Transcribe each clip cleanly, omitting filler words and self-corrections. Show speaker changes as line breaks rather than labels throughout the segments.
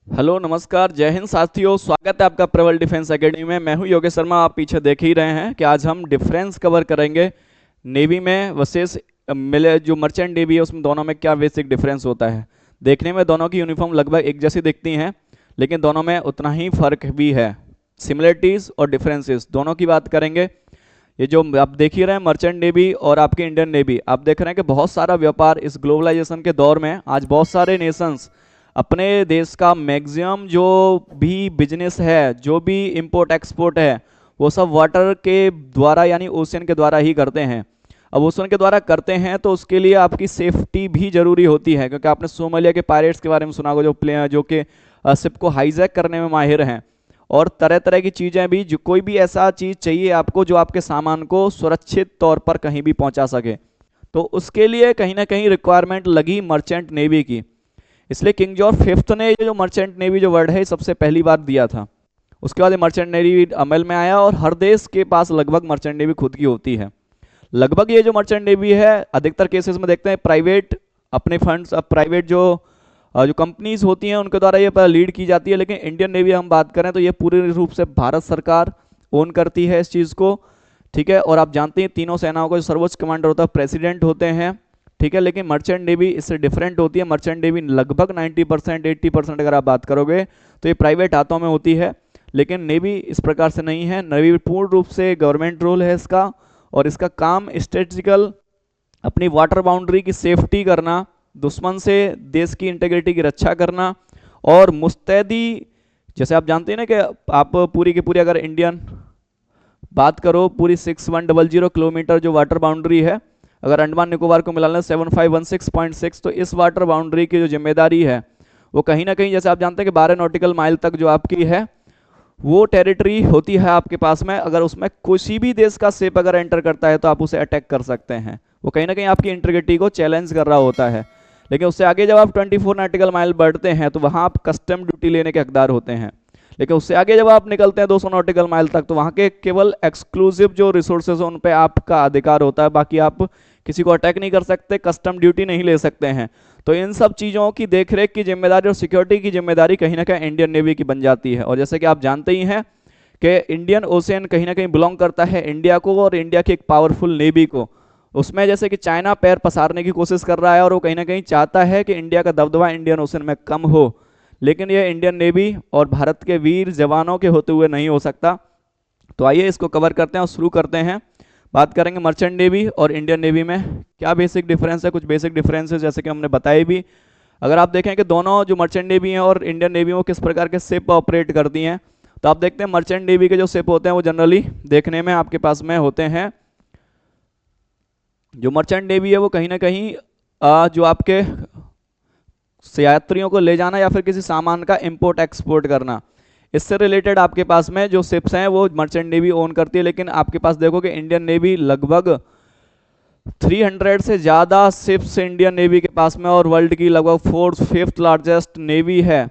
Hello नमस्कार जय हिंद साथियों, स्वागत है आपका प्रबल डिफेंस एकेडमी में। मैं हूं योगेश शर्मा। आप पीछे देख ही रहे हैं कि आज हम डिफरेंस कवर करेंगे नेवी में वर्सेस मिले जो मर्चेंट नेवी है उसमें दोनों में क्या बेसिक डिफरेंस होता है। देखने में दोनों की यूनिफॉर्म लगभग एक जैसी दिखती हैं, लेकिन दोनों में उतना ही फर्क भी है। सिमिलरिटीज़ और डिफरेंसेस दोनों की बात करेंगे। ये जो आप देख ही रहे हैं मर्चेंट नेवी और आपकी इंडियन नेवी, आप देख रहे हैं कि बहुत सारा व्यापार इस ग्लोबलाइजेशन के दौर में आज बहुत सारे नेशंस अपने देश का मैक्सिमम जो भी बिजनेस है, जो भी इंपोर्ट एक्सपोर्ट है, वो सब वाटर के द्वारा यानी ओशन के द्वारा ही करते हैं। अब ओशन के द्वारा करते हैं तो उसके लिए आपकी सेफ्टी भी जरूरी होती है, क्योंकि आपने सोमालिया के पायरेट्स के बारे में सुना होगा, जो प्लेयर जो कि शिप को हाईजैक करने में माहिर हैं। और तरह तरह की चीज़ें भी, जो कोई भी ऐसा चीज़ चाहिए आपको जो आपके सामान को सुरक्षित तौर पर कहीं भी पहुंचा सके, तो उसके लिए कहीं ना कहीं रिक्वायरमेंट लगी मर्चेंट नेवी की। इसलिए किंग जॉर्ज फिफ्थ ने ये जो मर्चेंट नेवी जो वर्ड है सबसे पहली बार दिया था। उसके बाद मर्चेंट नेवी अमल में आया और हर देश के पास लगभग मर्चेंट नेवी खुद की होती है। लगभग ये जो मर्चेंट नेवी है अधिकतर केसेस में देखते हैं प्राइवेट अपने फंड्स, प्राइवेट जो कंपनीज होती हैं उनके द्वारा ये लीड की जाती है। लेकिन इंडियन नेवी हम बात करें तो ये पूरे रूप से भारत सरकार ओन करती है इस चीज़ को। ठीक है, और आप जानते हैं तीनों सेनाओं का जो सर्वोच्च कमांडर होता है प्रेसिडेंट होते हैं। ठीक है, लेकिन मर्चेंट नेवी इससे डिफरेंट होती है। मर्चेंट नेवी लगभग 90% 80% अगर आप बात करोगे तो ये प्राइवेट हाथों में होती है, लेकिन नेवी इस प्रकार से नहीं है। नेवी पूर्ण रूप से गवर्नमेंट रोल है इसका, और इसका काम स्ट्रेटेजिकल अपनी वाटर बाउंड्री की सेफ्टी करना, दुश्मन से देश की इंटीग्रिटी की रक्षा करना, और मुस्तैदी, जैसे आप जानते हैं ना कि आप पूरी की पूरी अगर इंडियन बात करो, पूरी 6100 किलोमीटर जो वाटर बाउंड्री है, अगर अंडमान निकोबार को मिला लें 7516.6, तो इस वाटर बाउंड्री की जो जिम्मेदारी है वो कहीं ना कहीं, जैसे आप जानते हैं कि 12 नॉटिकल माइल तक जो आपकी है वो टेरिटरी होती है आपके पास में। अगर उसमें किसी भी देश का शिप अगर एंटर करता है तो आप उसे अटैक कर सकते हैं। वो कहीं ना कहीं आपकी इंटीग्रिटी को चैलेंज कर रहा होता है। लेकिन उससे आगे जब आप 24 नॉटिकल माइल बढ़ते हैं तो वहाँ आप कस्टम ड्यूटी लेने के हकदार होते हैं। लेकिन उससे आगे जब आप निकलते हैं 200 नॉटिकल माइल तक, तो वहाँ के केवल एक्सक्लूसिव जो रिसोर्सेज उन पे आपका अधिकार होता है, बाकी आप किसी को अटैक नहीं कर सकते, कस्टम ड्यूटी नहीं ले सकते हैं। तो इन सब चीज़ों की देखरेख की जिम्मेदारी और सिक्योरिटी की जिम्मेदारी कहीं ना कहीं इंडियन नेवी की बन जाती है। और जैसे कि आप जानते ही हैं कि इंडियन ओशियन कहीं ना कहीं बिलोंग करता है इंडिया को, और इंडिया की एक पावरफुल नेवी को। उसमें जैसे कि चाइना पैर पसारने की कोशिश कर रहा है और वो कहीं ना कहीं चाहता है कि इंडिया का दबदबा इंडियन ओशियन में कम हो, लेकिन ये इंडियन नेवी और भारत के वीर जवानों के होते हुए नहीं हो सकता। तो आइए इसको कवर करते हैं और शुरू करते हैं। बात करेंगे मर्चेंट नेवी और इंडियन नेवी में क्या बेसिक डिफरेंस है। कुछ बेसिक डिफरेंसेस जैसे कि हमने बताए भी। अगर आप देखें कि दोनों जो मर्चेंट नेवी हैं और इंडियन नेवी वो किस प्रकार के शिप ऑपरेट करती हैं, तो आप देखते हैं मर्चेंट नेवी के जो शिप होते हैं वो जनरली देखने में आपके पास में होते हैं, जो मर्चेंट नेवी है वो कहीं ना कहीं जो आपके यात्रियों को ले जाना या फिर किसी सामान का इंपोर्ट एक्सपोर्ट करना, इससे रिलेटेड आपके पास में जो शिप्स हैं वो मर्चेंट नेवी ओन करती है। लेकिन आपके पास देखोगे इंडियन नेवी लगभग 300 से ज़्यादा शिप्स इंडियन नेवी के पास में, और वर्ल्ड की लगभग 4th-5th लार्जेस्ट नेवी है।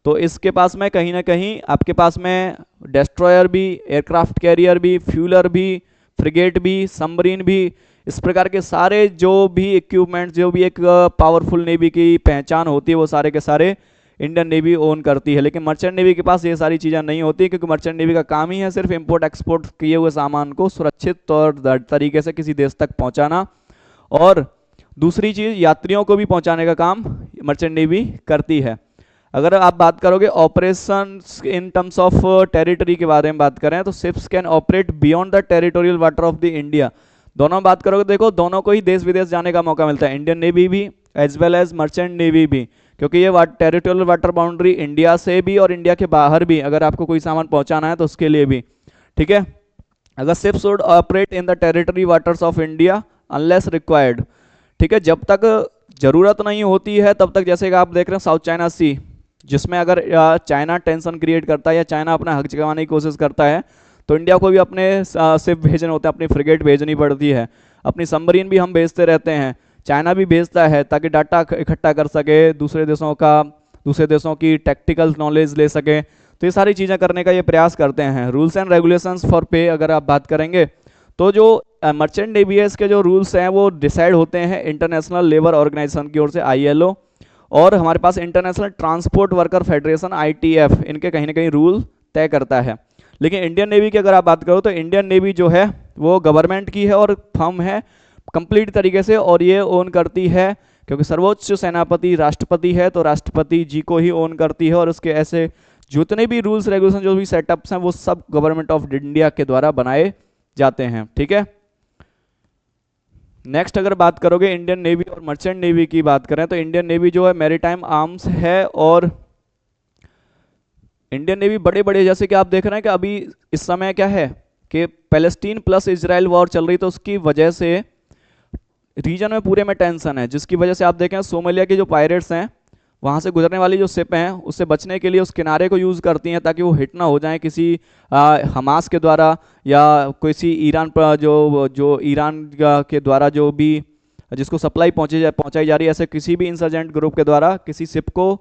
तो इसके पास में कहीं ना कहीं आपके पास में डेस्ट्रॉयर भी, एयरक्राफ्ट कैरियर भी, फ्यूलर भी, फ्रिगेट भी, सबमरीन भी, इस प्रकार के सारे जो भी इक्विपमेंट्स, जो भी एक पावरफुल नेवी की पहचान होती है, वो सारे के सारे इंडियन नेवी ओन करती है। लेकिन मर्चेंट नेवी के पास ये सारी चीज़ें नहीं होती, क्योंकि मर्चेंट नेवी का काम ही है सिर्फ इंपोर्ट एक्सपोर्ट किए हुए सामान को सुरक्षित तौर तरीके से किसी देश तक पहुंचाना, और दूसरी चीज़ यात्रियों को भी पहुंचाने का काम मर्चेंट नेवी करती है। अगर आप बात करोगे operation in terms of territory के बारे में बात करें, तो ships can operate beyond the territorial water of the India. दोनों बात करोगे, देखो दोनों को ही देश विदेश जाने का मौका मिलता है, इंडियन नेवी भी as well as merchant navy भी, क्योंकि ये टेरिटोरियल वाटर बाउंड्री इंडिया से भी और इंडिया के बाहर भी अगर आपको कोई सामान पहुंचाना है तो उसके लिए भी। ठीक है, अगर ships would operate in the territory waters of India unless required. ठीक है, जब तक जरूरत नहीं होती है तब तक, जैसे कि आप देख रहे हैं साउथ चाइना सी, जिसमें अगर चाइना टेंशन क्रिएट करता है या चाइना अपना हक जमाने की कोशिश करता है, तो इंडिया को भी अपने शिप भेजने होते हैं, अपनी फ्रिगेट भेजनी पड़ती है, अपनी सबमरीन भी हम भेजते रहते हैं, चाइना भी भेजता है ताकि डाटा इकट्ठा कर सके, दूसरे देशों का, दूसरे देशों की टैक्टिकल नॉलेज ले सके। तो ये सारी चीज़ें करने का ये प्रयास करते हैं। रूल्स एंड रेगुलेशंस फॉर पे अगर आप बात करेंगे, तो जो मर्चेंट नेवी के जो रूल्स हैं वो डिसाइड होते हैं इंटरनेशनल लेबर ऑर्गेनाइजेशन की ओर से, ILO, और हमारे पास international transport worker federation ITF इनके कहीं ना कहीं रूल तय करता है। लेकिन इंडियन नेवी की अगर आप बात करो तो इंडियन नेवी जो है वो गवर्नमेंट की है और फर्म है कंप्लीट तरीके से, और ये ओन करती है क्योंकि सर्वोच्च सेनापति राष्ट्रपति है तो राष्ट्रपति जी को ही ओन करती है, और उसके ऐसे जितने भी रूल्स रेगुलेशन जो भी सेटअप्स हैं वो सब गवर्नमेंट ऑफ इंडिया के द्वारा बनाए जाते हैं। ठीक है, नेक्स्ट अगर बात करोगे इंडियन नेवी और मर्चेंट नेवी की बात करें तो इंडियन नेवी जो है मैरीटाइम आर्म्स है, और इंडियन नेवी बड़े बड़े जैसे कि आप देख रहे हैं कि अभी इस समय क्या है कि पैलेस्टीन प्लस इजराइल वॉर चल रही, तो उसकी वजह से रीजन में पूरे में टेंशन है, जिसकी वजह से आप देखें सोमालिया के जो पायरेट्स हैं वहाँ से गुजरने वाली जो शिप हैं उससे बचने के लिए उस किनारे को यूज़ करती हैं ताकि वो हिट ना हो जाए किसी हमास के द्वारा या किसी ईरान पर जो जो ईरान के द्वारा जो भी जिसको सप्लाई पहुँचाई जा रही है, ऐसे किसी भी इंसर्जेंट ग्रुप के द्वारा किसी शिप को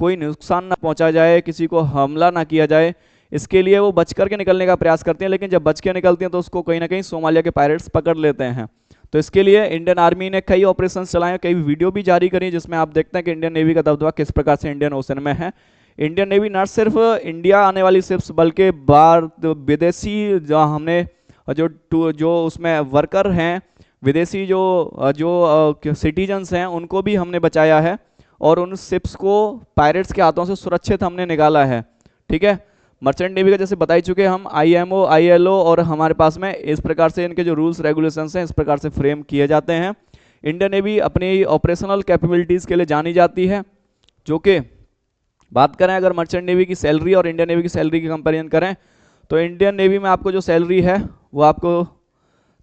कोई नुकसान ना पहुँचा जाए, किसी को हमला ना किया जाए, इसके लिए वो बच करके निकलने का प्रयास करती हैं। लेकिन जब बच के निकलती हैं तो उसको कहीं ना कहीं सोमालिया के पायरेट्स पकड़ लेते हैं। तो इसके लिए इंडियन आर्मी ने कई ऑपरेशंस चलाए, कई वीडियो भी जारी करी जिसमें आप देखते हैं कि इंडियन नेवी का दबदबा किस प्रकार से इंडियन ओशन में है। इंडियन नेवी न सिर्फ इंडिया आने वाली शिप्स बल्कि बाहर विदेशी जो हमने जो उसमें वर्कर हैं विदेशी जो जो सिटीजन्स हैं उनको भी हमने बचाया है और उन शिप्स को पायरेट्स के हाथों से सुरक्षित हमने निकाला है। ठीक है, मर्चेंट नेवी का जैसे बता ही चुके हम IMO ILO और हमारे पास में इस प्रकार से इनके जो रूल्स रेगुलेशंस हैं इस प्रकार से फ्रेम किए जाते हैं। इंडियन नेवी अपनी ऑपरेशनल कैपेबिलिटीज़ के लिए जानी जाती है, जो कि बात करें अगर मर्चेंट नेवी की सैलरी और इंडियन नेवी की सैलरी की कंपेरिजन करें तो इंडियन नेवी में आपको जो सैलरी है वो आपको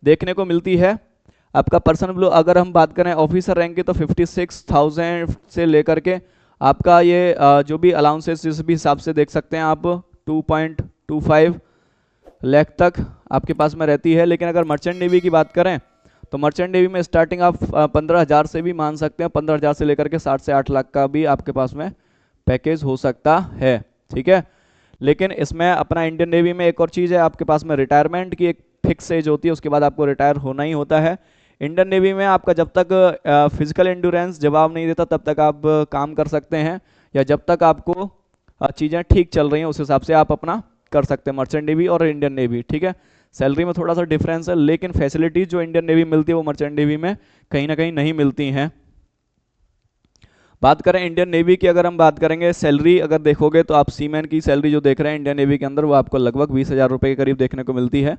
देखने को मिलती है। आपका पर्सनल ब्लू अगर हम बात करें ऑफिसर रैंक की तो 56,000 से लेकर के आपका ये जो भी अलाउंसेस जिस भी हिसाब से देख सकते हैं आप 2.25 लाख तक आपके पास में रहती है। लेकिन अगर मर्चेंट नेवी की बात करें तो मर्चेंट नेवी में स्टार्टिंग आप 15,000 से भी मान सकते हैं, 15,000 से लेकर के 7 से 8 लाख का भी आपके पास में पैकेज हो सकता है। ठीक है, लेकिन इसमें अपना इंडियन नेवी में एक और चीज़ है, आपके पास में रिटायरमेंट की एक फिक्स एज होती है, उसके बाद आपको रिटायर होना ही होता है। इंडियन नेवी में आपका जब तक फिजिकल एंड्योरेंस जवाब नहीं देता तब तक आप काम कर सकते हैं, या जब तक आपको चीज़ें ठीक चल रही हैं उस हिसाब से आप अपना कर सकते हैं, मर्चेंट नेवी और इंडियन नेवी। ठीक है, सैलरी में थोड़ा सा डिफरेंस है लेकिन फैसिलिटीज जो इंडियन नेवी मिलती है वो मर्चेंट नेवी में कहीं ना कहीं नहीं मिलती हैं। बात करें इंडियन नेवी की, अगर हम बात करेंगे सैलरी अगर देखोगे तो आप सीमैन की सैलरी जो देख रहे हैं इंडियन नेवी के अंदर वो आपको लगभग 20,000 रुपये के करीब देखने को मिलती है।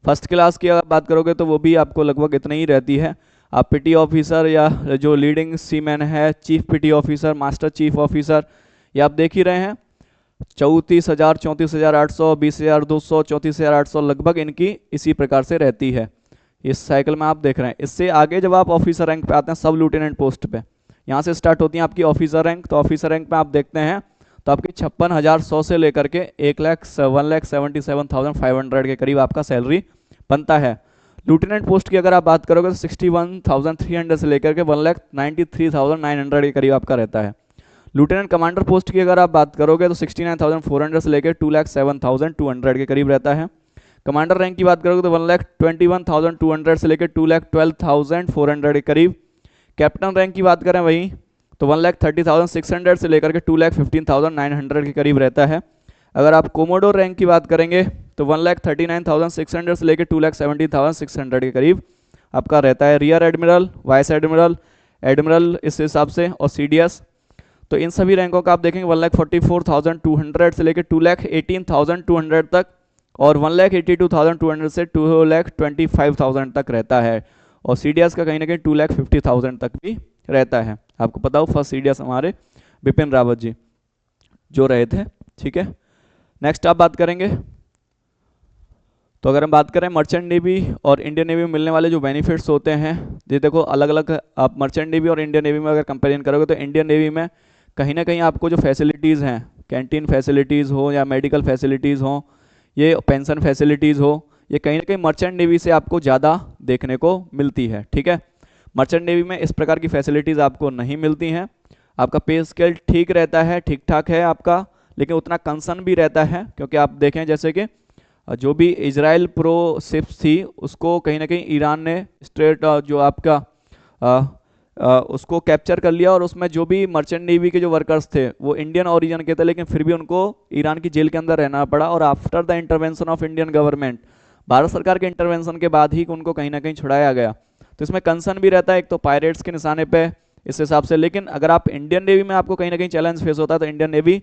फर्स्ट क्लास की अगर बात करोगे तो वो भी आपको लगभग इतनी ही रहती है। आप PT ऑफिसर या जो लीडिंग सीमैन है chief PT officer master chief officer ये आप देख ही रहे हैं 34,000 34,800 20,200 34,800 लगभग इनकी इसी प्रकार से रहती है। इस साइकिल में आप देख रहे हैं। इससे आगे जब आप ऑफिसर रैंक पे आते हैं सब लूटेनेंट पोस्ट पे, यहाँ से स्टार्ट होती है आपकी ऑफिसर रैंक। तो ऑफिसर रैंक पे आप देखते हैं तो आपकी 56,100 से लेकर के 1,77,500 के करीब आपका सैलरी बनता है। लूटेनेंट पोस्ट की अगर आप बात करोगे तो 61,300 से लेकर के 1,93,900 के करीब आपका रहता है। लूटेनेंट कमांडर पोस्ट की अगर आप बात करोगे तो 69,400 से लेकर 2,07,200 के करीब रहता है। कमांडर रैंक की बात करोगे तो 1,21,200 से लेकर 2,12,400 के करीब। कैप्टन रैंक की बात करें वहीं तो 1,30,600 से लेकर के 2,15,900 के करीब रहता है। अगर आप कोमोडोर रैंक की बात करेंगे तो 1,39,600 से लेकर 2,17,600 के करीब आपका रहता है। Rear admiral vice admiral admiral इस हिसाब से और CDS, तो इन सभी रैंकों का आप देखेंगे 1,44,200 से लेकर 2,18,200 तक और 1,82,200 से 2,25,000 तक रहता है। और CDS का कहीं ना कहीं 2,50,000 तक भी रहता है। आपको पता हो फर्स्ट CDS हमारे बिपिन रावत जी जो रहे थे। ठीक है, नेक्स्ट आप बात करेंगे तो अगर हम बात करें मर्चेंट नेवी और इंडियन नेवी में मिलने वाले जो बेनिफिट्स होते हैं ये देखो अलग अलग। आप मर्चेंट नेवी और इंडियन नेवी में अगर कंपेरिजन करोगे तो इंडियन नेवी में कहीं ना कहीं आपको जो फैसिलिटीज़ हैं कैंटीन फैसिलिटीज़ हो या मेडिकल फैसिलिटीज़ हो ये पेंशन फैसिलिटीज़ हो ये कहीं ना कहीं मर्चेंट नेवी से आपको ज़्यादा देखने को मिलती है। ठीक है, मर्चेंट नेवी में इस प्रकार की फैसिलिटीज़ आपको नहीं मिलती हैं। आपका पे स्केल ठीक रहता है, ठीक ठाक है आपका, लेकिन उतना कंसर्न भी रहता है क्योंकि आप देखें जैसे कि जो भी इजराइल प्रो शिप्स थी उसको कहीं ना कहीं ईरान ने स्ट्रेट जो आपका उसको कैप्चर कर लिया और उसमें जो भी मर्चेंट नेवी के जो वर्कर्स थे वो इंडियन ओरिजिन के थे, लेकिन फिर भी उनको ईरान की जेल के अंदर रहना पड़ा। और after the intervention of Indian government, Bharat सरकार के इंटरवेंशन के बाद ही उनको कहीं ना कहीं छुड़ाया गया। तो इसमें कंसर्न भी रहता है एक तो पायरेट्स के निशाने पे इस हिसाब से। लेकिन अगर आप इंडियन नेवी में आपको कहीं ना कहीं चैलेंज फेस होता है तो इंडियन नेवी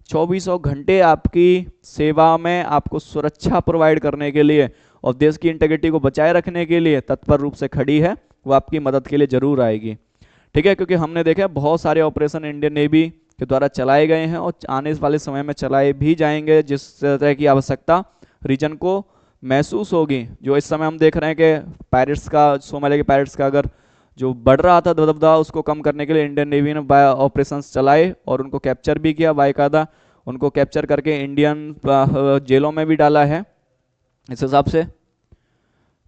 2400 घंटे आपकी सेवा में आपको सुरक्षा प्रोवाइड करने के लिए और देश की इंटीग्रिटी को बचाए रखने के लिए तत्पर रूप से खड़ी है, वो आपकी मदद के लिए जरूर आएगी। ठीक है, क्योंकि हमने देखा बहुत सारे ऑपरेशन इंडियन नेवी के द्वारा चलाए गए हैं और आने वाले समय में चलाए भी जाएंगे जिस तरह की आवश्यकता रीजन को महसूस होगी। जो इस समय हम देख रहे हैं कि पायरेट्स का, सोमालिया के पायरेट्स का अगर जो बढ़ रहा था दबदबा, उसको कम करने के लिए इंडियन नेवी ने ऑपरेशंस चलाए और उनको कैप्चर भी किया बाकायदा। उनको कैप्चर करके इंडियन जेलों में भी डाला है इस हिसाब से।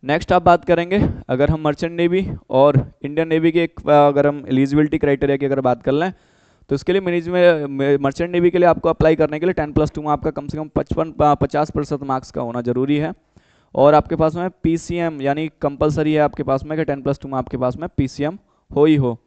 नेक्स्ट आप बात करेंगे अगर हम मर्चेंट नेवी और इंडियन नेवी के अगर हम एलिजिबिलिटी क्राइटेरिया की अगर बात कर लें तो इसके लिए मर्चेंट नेवी के लिए आपको अप्लाई करने के लिए 10+2 में आपका कम से कम 50% मार्क्स का होना जरूरी है। और आपके पास में PCM यानी कंपलसरी है आपके पास में कि 10+2 में आपके पास में PCM हो ही हो।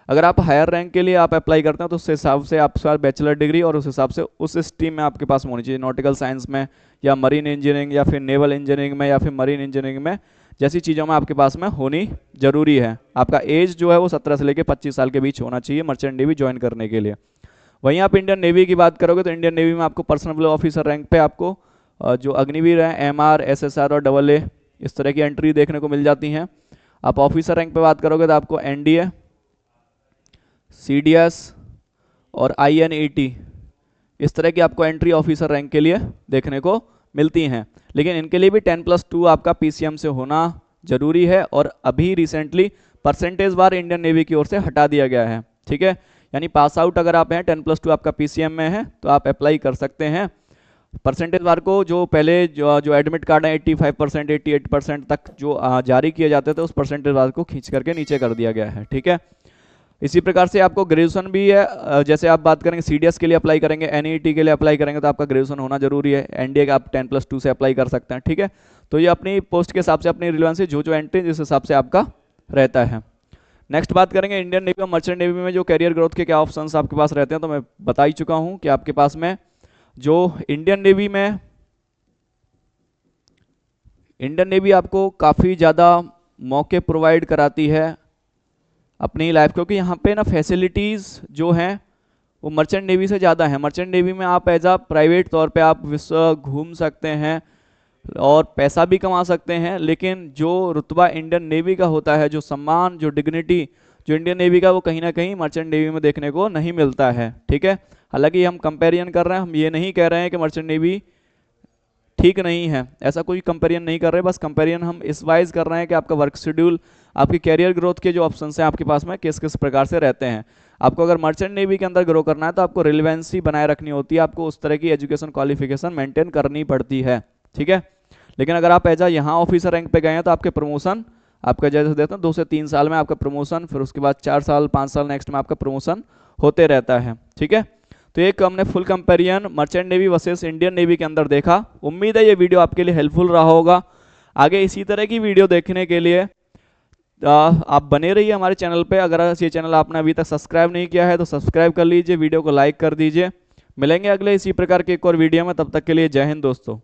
अगर आप हायर रैंक के लिए आप अप्लाई करते हैं तो उस हिसाब से आपके पास बैचलर डिग्री और उस हिसाब से उस स्ट्रीम में आपके पास होनी चाहिए, नॉटिकल साइंस में या मरीन इंजीनियरिंग या फिर नेवल इंजीनियरिंग में या फिर मरीन इंजीनियरिंग में जैसी चीज़ों में आपके पास में होनी जरूरी है। आपका एज जो है वो 17 से लेकर 25 साल के बीच होना चाहिए मर्चेंट नेवी ज्वाइन करने के लिए। वहीं आप इंडियन नेवी की बात करोगे तो इंडियन नेवी में आपको पर्सनल ऑफिसर रैंक पे आपको जो अग्निवीर है, MR, SSR और AA इस तरह की एंट्री देखने को मिल जाती हैं। आप ऑफिसर रैंक पे बात करोगे तो आपको NDA, CDS और INET इस तरह की आपको एंट्री ऑफिसर रैंक के लिए देखने को मिलती हैं। लेकिन इनके लिए भी 10+2 आपका PCM से होना जरूरी है और अभी रिसेंटली परसेंटेज बार इंडियन नेवी की ओर से हटा दिया गया है। ठीक है, यानी पास आउट अगर आप हैं 10+2 आपका PCM में है तो आप अप्लाई कर सकते हैं। परसेंटेज बार को जो पहले जो एडमिट कार्ड है 85%, 88% तक जो जारी किए जाते थे उस परसेंटेज बार को खींच करके नीचे कर दिया गया है। ठीक है, इसी प्रकार से आपको ग्रेजुएशन भी है। जैसे आप बात करेंगे CDS के लिए अप्लाई करेंगे, NET के लिए अप्लाई करेंगे तो आपका ग्रेजुएशन होना जरूरी है। NDA का आप 10+2 से अप्लाई कर सकते हैं। ठीक है, तो ये अपनी पोस्ट के हिसाब से अपनी रिलेवेंस जो एंट्री जिस हिसाब से आपका रहता है। नेक्स्ट बात करेंगे इंडियन नेवी और मर्चेंट नेवी में जो कैरियर ग्रोथ के क्या ऑप्शंस आपके पास रहते हैं। तो मैं बता ही चुका हूं कि आपके पास में जो इंडियन नेवी आपको काफ़ी ज़्यादा मौके प्रोवाइड कराती है अपनी लाइफ, क्योंकि यहाँ पे ना फैसिलिटीज़ जो हैं वो मर्चेंट नेवी से ज़्यादा है। मर्चेंट नेवी में आप एज आ प्राइवेट तौर पे आप विश्व घूम सकते हैं और पैसा भी कमा सकते हैं, लेकिन जो रुतबा इंडियन नेवी का होता है, जो सम्मान, जो डिग्निटी जो इंडियन नेवी का, वो कहीं ना कहीं मर्चेंट नेवी में देखने को नहीं मिलता है। ठीक है, हालांकि हम कंपेरिजन कर रहे हैं, हम ये नहीं कह रहे हैं कि मर्चेंट नेवी ठीक नहीं है, ऐसा कोई कंपेरिजन नहीं कर रहे, बस कंपेरिजन हम इस वाइज कर रहे हैं कि आपका वर्क शेड्यूल, आपकी कैरियर ग्रोथ के जो ऑप्शंस हैं आपके पास में किस किस प्रकार से रहते हैं। आपको अगर मर्चेंट नेवी के अंदर ग्रो करना है तो आपको रिलेवेंसी बनाए रखनी होती है, आपको उस तरह की एजुकेशन क्वालिफिकेशन मेंटेन करनी पड़ती है। ठीक है, लेकिन अगर आप एज आ यहाँ ऑफिसर रैंक पे गए हैं तो आपके प्रमोशन आपका जैसे देते हैं 2 से 3 साल में आपका प्रमोशन, फिर उसके बाद 4 साल 5 साल नेक्स्ट में आपका प्रमोशन होते रहता है। ठीक है, तो एक हमने full comparison merchant navy versus Indian navy के अंदर देखा। उम्मीद है ये वीडियो आपके लिए हेल्पफुल रहा होगा। आगे इसी तरह की वीडियो देखने के लिए आप बने रहिए हमारे चैनल पे। अगर ये चैनल आपने अभी तक सब्सक्राइब नहीं किया है तो सब्सक्राइब कर लीजिए, वीडियो को लाइक कर दीजिए। मिलेंगे अगले इसी प्रकार के एक और वीडियो में, तब तक के लिए जय हिंद दोस्तों।